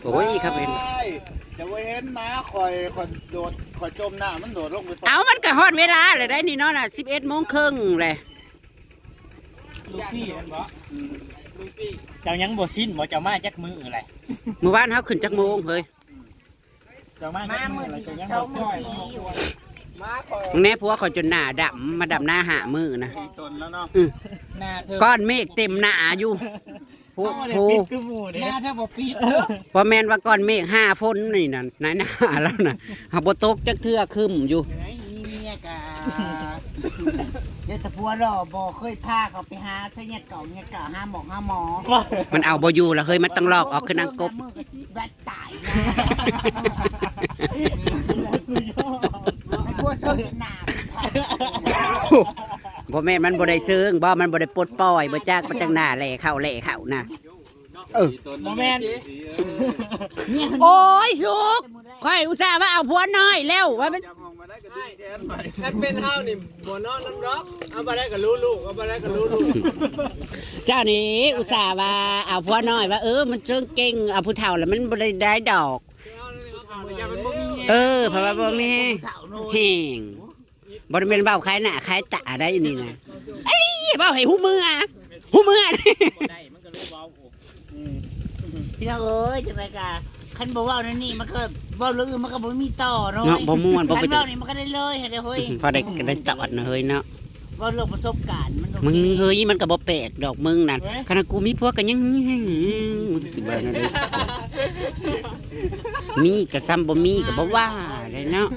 โอ้ยครับเห็นจะไปเห็นนะคอยโดดคอยจมน้ำมันโดดลงไปเอามันก็ฮอดเวลาเลยได้นี่เนาะน่ะ11:30เลยลูกพี่มันบ่ลูกพี่เจ้ายังบ่สิ้นบ่เจ้ามาจักมืออะไรเมื่อวานเฮาขึ้นจักโมงเฮ้ยเจ้ามาจักมืออะไรเจ้ายังบ่ค่อยมึงแน่ผัวเขาจนหน้าดำมาดำหน้าหามือนะตนแล้วเนาะก้อนเมฆเต็มหน้าอยู่ผู้หน้าถ้าบ่ปิดพอแม่นว่าก้อนเมฆ5 ฝนนี่น่ะนายหน้าแล้วน่ะหาบ่ตกจักเทื่อคึมอยู่นี่เมียกะเดี๋ยวตะพัวรอบ่เคยพาเขาไปหาใช่เนี่ยเก่าหาหมอมันเอาบ่อยู่แล้วเฮ้ยมันต้องลอกออกคือนางกบแบตตายนะไอ้พวกเชิงหนาบ่แม่นมันบ่ได้ซึ้งบ่มันบ่ได้ปลดปล่อยบ่จักมันจังหน้าแหล่เข้านะบ่แม่นโอ้ยสุกค่อยอุตส่าห์ว่าเอาผัวน้อยแล้วว่ามันถ้าเป็นเฮานี่บ่นอนน้ำร้อนเอาไปได้กับลูกเอาไปได้กับลูกเจ้านี่อุตส่าห์ว่าเอาผัวน้อยว่ามันเชิงเก่งเอาผู้เฒ่าแล้วมันบ่ได้ดอกเพราะว่าบ่มีแห้งบ่ได้แม่นเว้าขายหน้าขายตาได้นี่นะไอ้เว้าให้หูมือได้มันก็เลยเว้าพี่น้องเอ้ยจังได๋กะคันบ่เว้านั่นนี่มันก็เว้าเรื่องอื่นมันก็บ่มีต่อเนาะบ่ม่วนบ่ไปเว้านี่มันก็ได้เลยเด้อเฮ้ยพอได้ตอดนะเฮ้ยเนาะเว้าเรื่องประสบการณ์มึงเฮ้ยมันก็บ่แปลกดอกมึงนั่นขณะกูมีผัวก็ยังมึงสิบ่นั่นได้มีก็ซ้ำบ่มีก็บ่ว่าได้เนาะ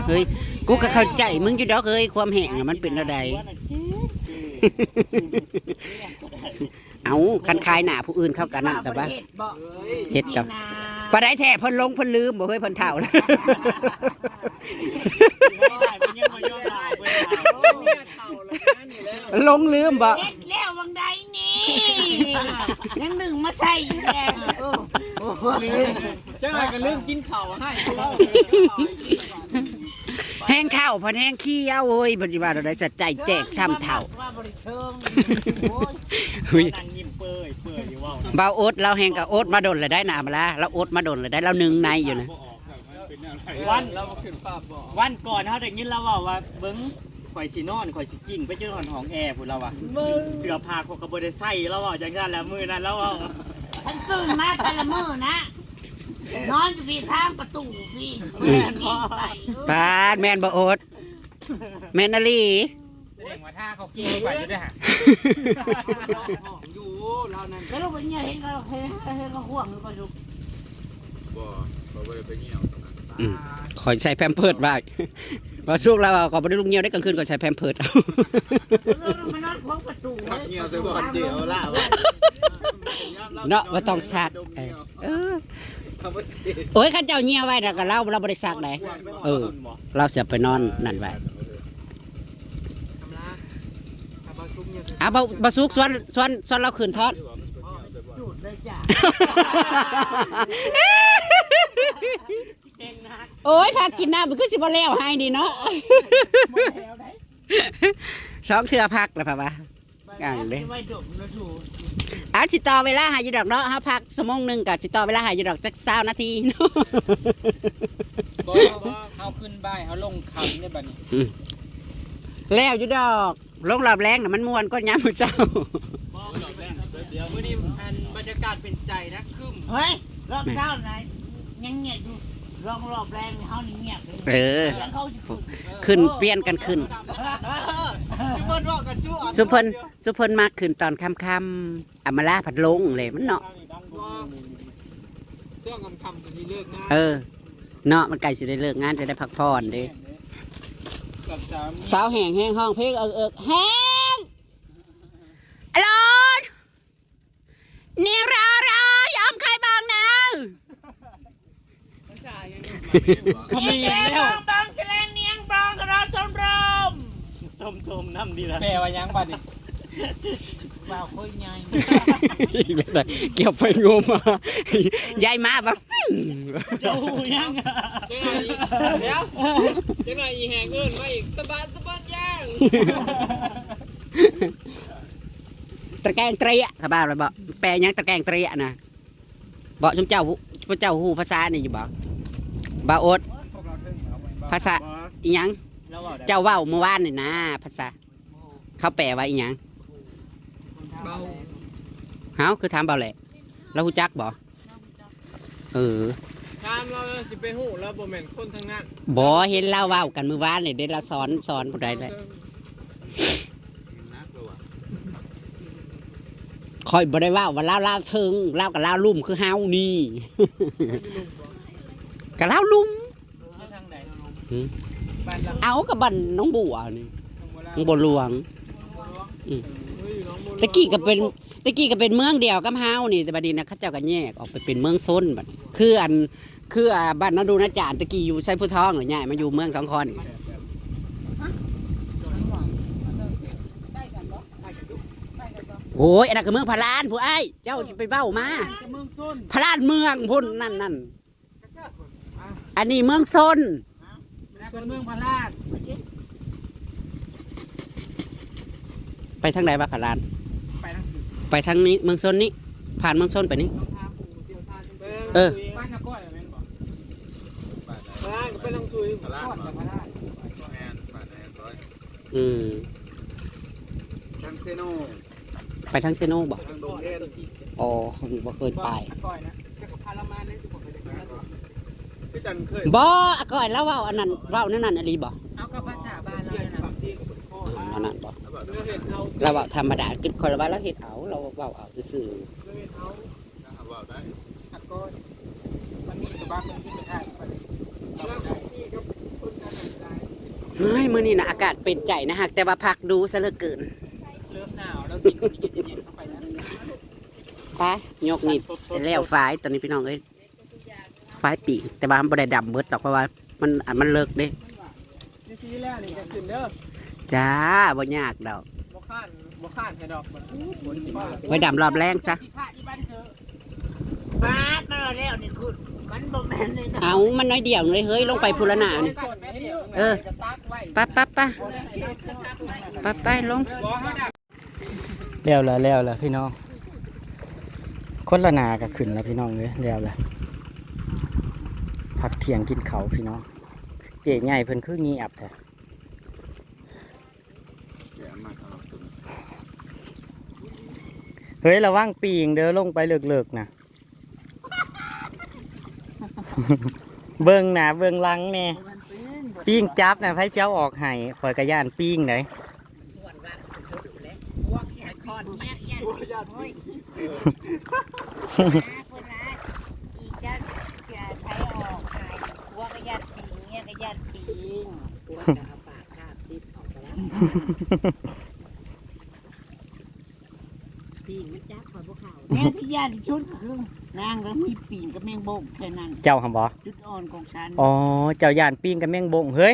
เฮ้ยกูก็เข้าใจมึงอยู่ดอกเฮ้ยความแห้งมันเป็นอะไรเอาคันคายหน้าผู้อื่นเข้ากันนั่นแต่ว่าเฮ็ดกับปลาได้แท้เพิ่นลงเพิ่นลืมบ่เฮ้ยเพิ่นเฒ่าแล้วลงลืมบ่เฮ็ดแล้ววังใดนี่ยังดึงมาใส่อีกแล้วจังได๋ก็ลืมกินข้าวให้แห้งข้าวพันแห้งขี้เอาเฮ้ยปัจจุบันเราได้สัจใจแจกซ้ำเท่านั่งยิ้มเปื่อยอยู่ว่าวเบาโอ๊ตเราแห้งกับโอ๊ตมาดนเลยได้หนามาละเราโอ๊ตมาดนเลยได้เราหนึ่งในอยู่นะวันเราขึ้นภาพบ่วันก่อนเขาได้ยินเราว่าเบิ้งข่อยสินอนข่อยสิกิ้งไปจนห้องแอร์พุ่นเราอ่ะเสื้อผ้าเขาก็บ่ได้ใส่เราอ่ะจังซั่นแล้วมื้อนั้นเราอ่ะฉันตื่นมาแต่ละมื้อนะนอนอยู่ที่ทางประตูพี่ปานแมนบ่โอ๊ตแมนนาลีแสดงว่าถ้าเขากิ้งไปจะได้หาอยู่เรานั่นแล้วลูกเป็นเนี่ยเห็นเขาห่วงหรือเปล่าลูกบ่ได้ไปเหี่ยวคอยใช้แพมเพิร์ดไว้มาสู้เราก่อนไปลุงเงียวได้กลางคืนก่อนใช้แพมเพิร์ดเอามานอนพกประตูเหี่ยวใส่บ่อนเดียวล่ะเนาะว่าต้องซักโอ้ยข้าเจ้าเงียวไว้แล้วก็เราบริษัทไหนเราเสียไปนอนนั่นไว้เอาบาซุกส่วนเราคืนทอดจุดเลยจ้ะโอ้ยพากินน้ำมันก็สิบ่แล้วให้ดีเนาะสองเทื่อพักแล้วป่ะวะกลางเลยสิต่อเวลาหายอยู่ดอกเนาะฮะพัก1 ชั่วโมงกับสิต่อเวลาหายอยู่ดอกสัก20 นาทีเนาะบ่เอาขึ้นบ่ายเอาลงคำได้บัดนี้แล้วอยู่ดอกลงรอบแรงน่ะมันม่วนก็ย้ำมื้อเช้าเดี๋ยวมื้อนี้บรรยากาศเป็นใจนะคึมเฮ้ยรอบเช้าไหนยังเงียบอยู่รอบแรงเขานี่เงียบขึ้นเปลี่ยนกันขึ้นสุพลมากขึ้นตอนค่ำอำมาลาผัดลงเลยมันเนาะช่วงค่ำๆก็สิเลิกงานเนาะมันใกล้สิได้เลิกงานจะได้พักผ่อนเด้สาวแห้งห้องเพลงแห้งอร่อยเนี่ยรอยอมใครบ้างนะเขามีแล้วบางแฉลงเนียงบางกระดาษต้มน้ำดีละแปลว่ายังบัดนี่บ่าวค่อยใหญ่เกี่ยวไปงมยายมาบ้างเจ้ายังเดี๋ยวจังไงอีแหงเงินมาอีกตะบานย่าง ตะแกรงเตรียถ้าบ้าเลยบ่แปลยังตะแกรงเตรียนะบ่ชมเจ้าฮู้ภาษานี่อยู่บ่บ่โอดภาษาอีหยัง เราเว้าได้ เจ้าเว้าเมื่อวานนี่นะภาษาเขาแปลว่าอีหยังเฮาคือถามเบาแหละเราฮู้จักบ่เออ ตามเราสิไปฮู้แล้วบ่แม่นคนทางนั้น บ่เห็นเล่าเว้ากันเมื่อวานนี่เด้เราสอนผู้ใดเลยคอยบ่ได้เว้าว่าเล่าถึงเล่ากับเล่าลุ่มคือเฮานี่ กับเล่าลุ่ม ทางใด บ้านหลัง เอากับบันน้องบัวนี่น้องบัวหลวง เฮ้ยน้องโม ตะกี้ก็เป็นเมืองเดียวกับเฮานี่แต่บัดนี้นะเขาเจ้าก็แยกออกไปเป็นเมืองซนบัดนี้คือบ้านนาดูนาจารย์ตะกี้อยู่ไซพุทองหรือใหญ่มาอยู่เมืองสองคอนนี่โอ้ยอันนั้นก็เมืองพารานผู้ไอ้ายเจ้าจะไปเบ้ามาพารานเมืองพุ่นนั่นอันนี้เมืองซน ส่วนเมืองพลาด ไปทางไหนวะพาราน ไปทาง ไปทางนี้เมืองซนนี้ผ่านเมืองซนไปนี่ เออ บ้านนาก้อยแม่นบ่บ้านไปทางตุยพลาดพลาด แมนป่าแดงร้อย อืม ทางเซโน ไปทางเซโนบอก ทางโดงเอ็น อ๋อบ่เคยไป ก้อยนะจะกับพารามาเนี่ยสิบ่ไปจังนั้น พี่จันเคย บ่อะก่อนแล้วเว้าอันนั้นเว้านั่นอะไรบ่ เอากับภาษาบ้านเราเนี่ยนะ ปากซีกับพ่อ อันนั้นบ่ เราเห็นเอา เราเว้าธรรมดาคือคนละว่าเราเฮ็ดเอาเราเว้าเอาซื่อ เราเห็นเอา ว่าได้ ตะก้อยมันมีกับบ้านคนที่เป็นไทยแล้วก็พี่ก็คนกันได้ ๆเฮ้ยมื้อนี้น่ะอากาศเป็นใจนะฮักแต่ว่าพักดูซะเหลือเกิน เริ่มหนาวแล้วกินเย็นๆเข้าไปนะ ไปยกนี่แล้วฝายตอนนี้พี่น้องเอ้ยฝายปีกแต่ว่ามันบ่ได้ดำเบิดดอกเพราะว่ามันเลิกเด้ นี่ทีแรกนี่จะขึ้นเด้อ จ้าบ่ยากดอก บ่ข้านให้ดอกมัน ไว้ดำรอบแรงซะ ที่ข้าที่บ้านเธอ บ้านมาแล้วนี่คุณมันบ่แม่นเลยนะ เอามันน้อยเดียวเลยเฮ้ยลงไปพูละหนานี่ เออ ไปลงแล้วล่ะพี่น้องคนละหนาก็ขึ้นแล้วพี่น้องเลยแล้วล่ะพักเที่ยงกินเขาวพี่น้องเจ๊ใหญ่เพิ่นคือเงียบแท้ แกมาทำตุน เฮ้ยระวังปีงเด้อลงไปเลิกๆนะ เบิ่งหน้าเบิ่งหลังแน่ปีงจับน่ะไผเสียวออกให้ข่อยกระย่านปีงไหน ส่วนว่าเขาดูแลพวกแค่คอนเนี่ยยันโอ้ยคนละอีกจะใช้ออกหายพวกก็ยันปีเนี่ยก็ยันปีพวกจะเอาปากคาบซิปออกไปแล้วปีมันจับคอยพวกเขาแม่ที่ยันชุดคือนางแล้วมีปีนกับแมงบงแค่นั้น เจ้าหำบ่ จุดอ่อนของฉัน อ๋อเจ้าย่านปีงกับแมงบงเฮ้ย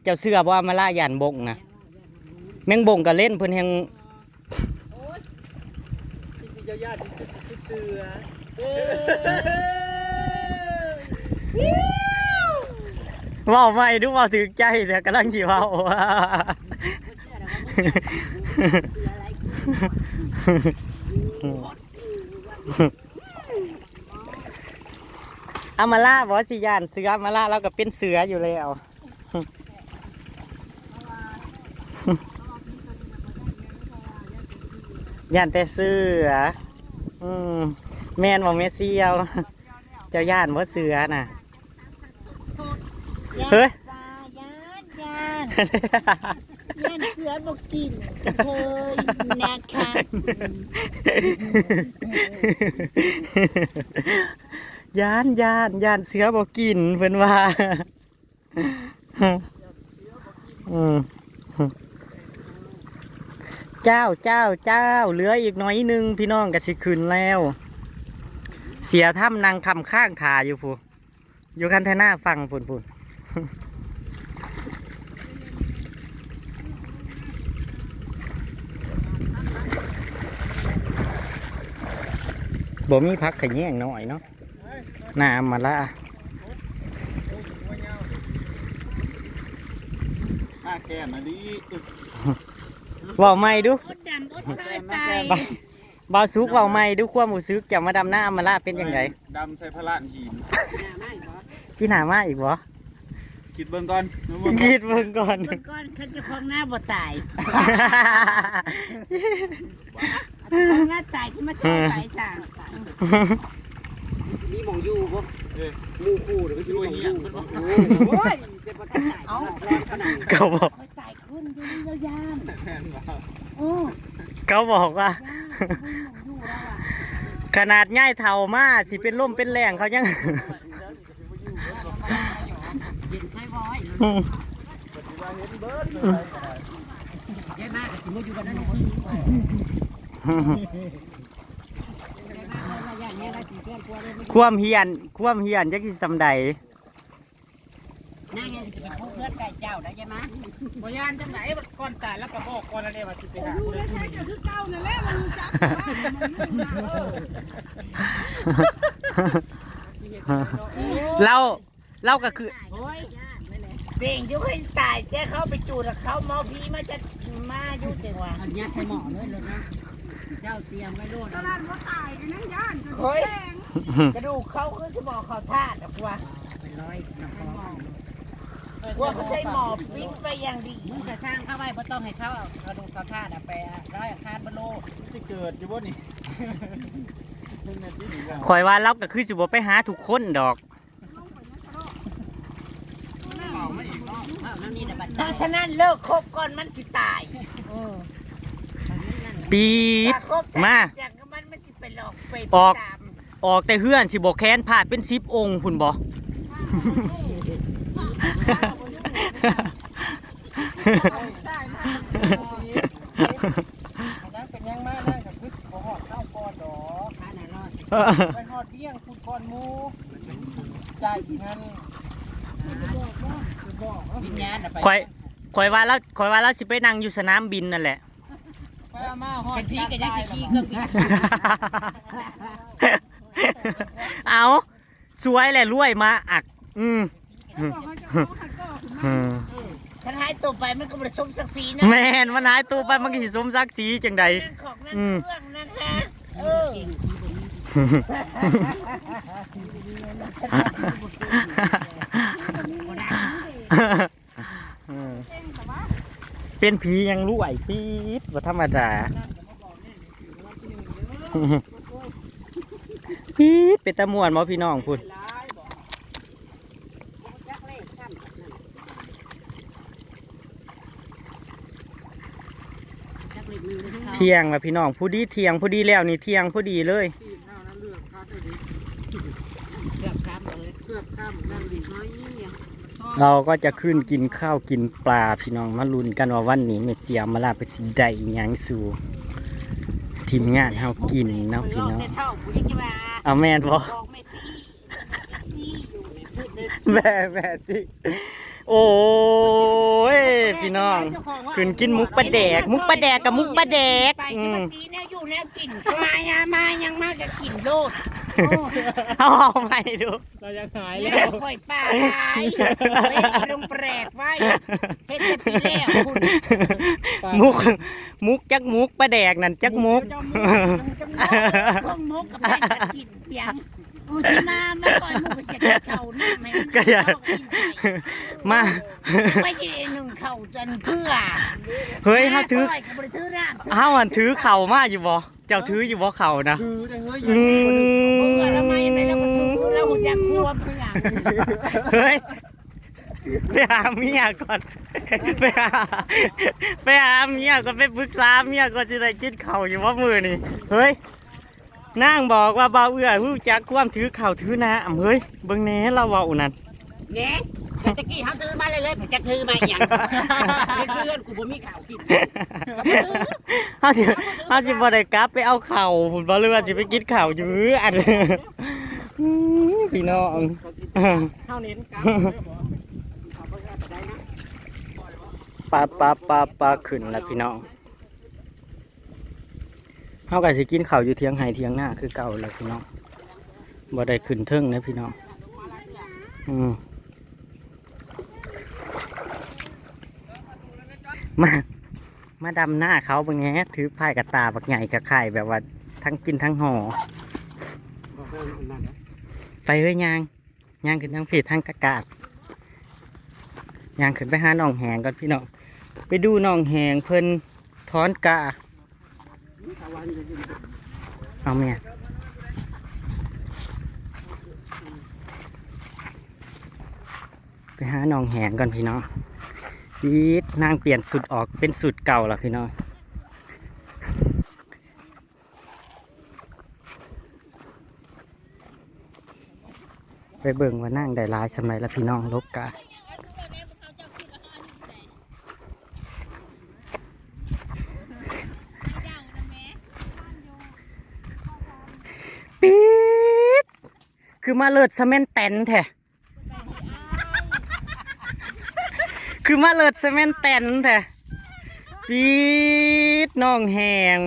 เจ้าเสื้อบ่ว่ามาล่าย่านบงนะแมงบงก็เล่นเพิ่นแฮง ที่จะญาติที่เสือ เว้าไม่ดูเว้าถึงใจแต่กำลังสิเว้า อามาล่าบอสิยานเสืออามาล่าเราก็เป็นเสืออยู่แล้ว ย่านแต่เสือแม่นบ่แม่เซียว เจ้าย่านบ่เสือน่ะ เฮ้ย ย่านเสือบอกกินเคยนะคะ ย่านเสือบ่กินเพิ่นว่า เจ้าเหลืออีกน้อยหนึงพี่น้องก็สิขึ้นแล้ว เสียถ้ำนางคำข้างถ่าอยู่พูอยู่คันแทน่าฟังพูนบ่มีพักขะแยงหน่อยเนาะน้ำมาละ ข้าแก่มาดี ว่าไม่ดู อดดำอด เคยไป บ่าวซุกเว้าใหม่ดูความรู้สึกจะมาดำหน้ามาล่าเป็นยังไง ดำใส่พระลานหิน พี่หนามาอีกบ่ คิดเบิ่งก่อน คิดเบิ่งก่อน เมื่อก่อนเขาจะคลองหน้าบ่ตายคลองหน้าตายที่มาเข้าไปจ้ะ มีหมองอยู่บ่หมู่คู่หรือมีหมองอยู่โอ้ยเป็นบ่ทันตายเอาแล้วขนาด เขาบอก ไม่ตายขึ้นอยู่นี่แล้วย่านโอ้ เขาบอกว่า อยู่แล้วอ่ะ ขนาดง่ายเท่ามาสิเป็นล่มเป็นแรงเขายัง เย็นใส่บ่อยเย็นมากสิบ่อยู่กันนั่นความเฮียนจักสิสำใด นั่งไงจะเป็นผู้เพื่อนไก่เจ้าได้ใช่ไหม บ่ยานจังไหนก่อนตายแล้วก็บอกก่อนอะไรว่าสิไปหา รู้แล้วใช่ก็คือเก่านั่นแหละมันจับเราก็คือ โอ้ยเบ่งยุให้ตายแกเข้าไปจูดเขาหมอผีมาจะมาอยู่จังหวะ อันนี้ใส่หม้อเลยเลยนะเจ้าเตรียมไว้โลด ตลาดว่าตายกันนั่งย่านเฮ้ยกระดูกเขาคือสมองเขาธาตุหรอกว่า เป็นร้อยนะพอ ว่าเขาใช้หมอปิ้งไปอย่างดี มึงจะสร้างเข้าไว้บ่ต้องให้เขาเอาดูเขาท่าไปร้อยอาคารบ่โล จะเกิดอยู่บ่นี่ ข่อยว่าเราก็คือสิบ่ไปหาทุกคนดอก นั่นนี่น่ะบัด เพราะฉะนั้นเลิกคบก่อนมันสิตาย ปีด ถ้คบ มา จากมันไม่สิไปหลอกไป ออก ตาม ออกแต่เฮือนสิบ่แค้นพาดเป็น10องค์พุ่นบ่ นั่งเป็นยังมานั่งกับพึ่งบ่ฮอดเข้าก่อนดอก ท่าไหนรอด ไปฮอดเบี้ยงคุณก่อนหมูจ่ายกี่เงิน วิญญาณน่ะไป ข่อยว่าเราสิไปนั่งอยู่สนามบินนั่นแหละ ไปเอามาฮอ เป็ ด นพี่ก็ได้สิขี้เครื่องบิน เอาสวยแหละรวยมาอักท่านหายตัวไปมันก็บริสมศักดิ์ศรีนะ แม่นมันหายตัวไปมันก็สิสมศักดิ์ศรีจังใด นั่งของนั่งเครื่องนะคะเป็นผียังรวยปี๊ดบ่ธรรมดาปี๊ดเป็นตะม่วนบ่พี่น้องพุ่นเที่ยงแล้วพี่น้องผู้ดีเที่ยงผู้ดีแล้วนี่เที่ยงผู้ดีเลย เกือบข้ามเลยเกือบข้ามนั่นดิน้อยเนี่ย เราก็จะขึ้นกินข้าวกินปลาพี่น้องมาลุ้นกันว่าวันนี้เมเสียมาลาไปสิได้อิหยังสู่ทีมงานเฮากินเนาะพี่น้อง เช่าผู้ที่จะมา เอาแม่นบ่ บอกไม่ตี แม่ที่โอ้ยพี่น้องขึ้นกินมุกปลาแดกกับมุกปลาแดก ไปที่มันตีแนวอยู่แนวกินมายังมากจะกินโลด เอาใหม่ดู เราจะหาย แล้ แล้ว วปล่อยป่าตายลงแปลกไว้เฮ็ดแต่ปีแล้วคุณ มุกจักมุกปลาแดกนั่นจักมุก ข้องมกกับแม่กันกินเปียงกูสิมาก่อนมึงเสียเข่าหน้าไหม ก็อย่ามา ไม่กินหนึ่งเข่าจนเพื่อ เฮ้ยเฮาถือ กับบริถือร่าง เฮาอันถือเข่ามาอยู่บ่เจ้าถืออยู่บ่เข่านะ คือได้เฮ้ย อื เพื่อแล้ว ม ไม่ไม่เราก็ถือเราจะควบเพื่อ เฮ้ยไปหาเมียก่อนไปหาเมียก่อนไปปรึกษาเมียก่อนจะได้กินข้าวอยู่ว่ามือนี่เฮ้ยนางบอกว่าบ่าวเอื้อรู้จักความถือข้าวถือน้ำเฮ้ยเบิ่งแหน่เราเว้านั่น เนี่ยตะกี้เขาถือมาเลยผมจะถือมาอย่างเพื่อนกูบ่มีข่าวกิน เฮาสิบ่ได้กลับไปเอาข้าวพุ่นบ่หรือว่าสิไปกินข้าวอยู่อันพี่น้อง เท่าเน้นกัน ปลาขึ้นแล้วพี่น้องเฮาก็สิกินข้าวอยู่เถียงไห้เถียงหน้าคือเก่าแล้วพี่น้องบ่ได้ขึ้นเทิงนะพี่น้อง มาดำหน้าเขาเป็นไงถือพายกระตาบักใหญ่กระไข่แบบว่าทั้งกินทั้งห่อไปเฮ้ยยางขึ้นทั้งผีทั้งกระกาดยางขึ้นไปหาหนองแหงก่อนพี่น้องไปดูหนองแหงเพิ่นถอนกะเอาแม่ไปหาหนองแหงก่อนพี่น้องพีดนางเปลี่ยนสุดออกเป็นสุดเก่าแล้วพี่น้องไปเบิ่งว่านั่งได้หลายสมัยแล้วพี่น้องลกกะปี๊ดคือมาเลิศสะแม่นแตนแท้คือมาเลิศสะแม่นแตนแท้ปี๊ดน้องแหง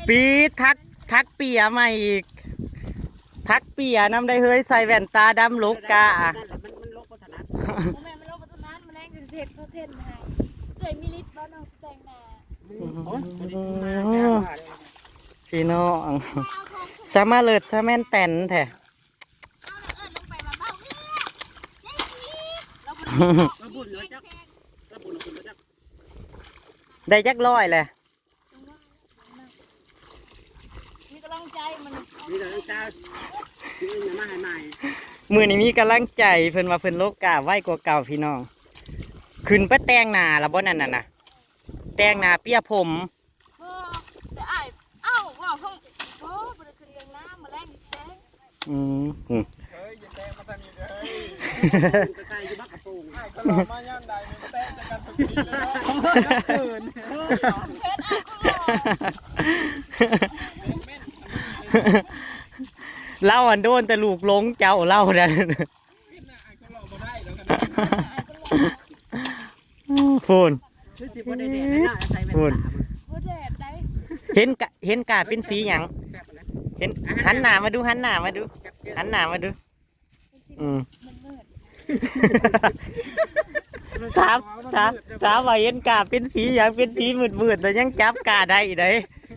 ปี๊ดทักเปียมาอีกทักเปียน้ำได้เฮ้ยใส่แว่นตาดำลกกะ แม่มันโลกพัฒนามันแรงจนเสร็จเขาเท่นนะเคยมีลิตรบ้านน้องแตงนา พี่น้องสามารถเลิศสะแม่นแตนแท้ได้จักร้อยเลย มีกำลังใจมัน นี่เราต้องจ้านี่อย่ามาให้ใหม่ มือนี้มีกำลังใจเพิ่นว่าเพิ่นโลกกาไว้กว่าเก่าพี่น้องขึ้นไปแต่งหน้าแล้วบ่นั่นน่ะแต่งหน้าเปียผม แต่ไอ้เอ้าว่าเขาโอ้บริขึ้นเรื่องน้ำมาแรงแจ้ง อืม เฮ้ยอย่าแตะมาทางนี้เลย จะใส่อยู่บักกระโปรง ไอ้ตลอดมาย่ำใดมันแตะจะกันทุกทีเลยเนาะ เล่าอันโดนแต่ลูกหลงเจ้าเล่านั่นโฟน คือสิบ่ได้แดดเลยเนาะใส่แว่นตา ว่าแดดได้ เห็นกาเป็นสีหยังเห็นหันหน้ามาดูหันหน้ามาดูหันหน้ามาดูอืม มันมืด ถามว่าเห็นกาเป็นสีหยังเป็นสีมืดๆแต่ยังจับกาได้ได้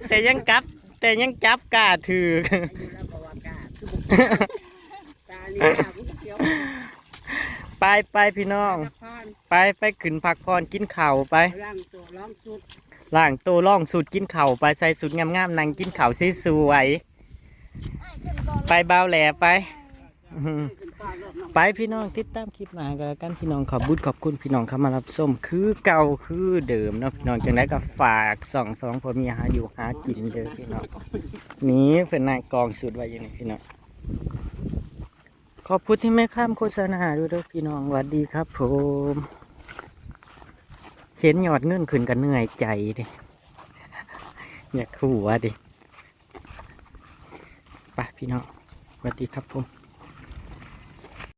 แต่ยังจับกาถือ อยู่แล้วก็ว่ากาคือบ่ตาลีตากูเขียว ไปพี่น้อง ไปขึ้นพักผ่อนกินข้าวไป ร่างตัวร้องสุด ล่างตัวล่องสูตรกินข้าวไปใส่สูตรงามๆนั่งกินข้าวสวยๆไปเบาแหล่ไปอืมไปพี่น้องติดตามคลิปหน้ากันแล้วกันพี่น้องขอบคุณพี่น้องเข้ามารับชมคือเก่าคือเดิมเนาะพี่น้องจังไดก็ฝากสองพอมีหาอยู่หากินเด้อพี่น้องนี่เพิ่นนางกองสุดไว้อย่างนี้พี่น้องขอบคุณที่ไม่ข้ามโฆษณาด้วยเด้อพี่น้องสวัสดีครับผมเห็นยอดเงินขึ้นกันเหนื่อยใจดิอยากขู่ว่าดิไปพี่น้องสวัสดีครับผม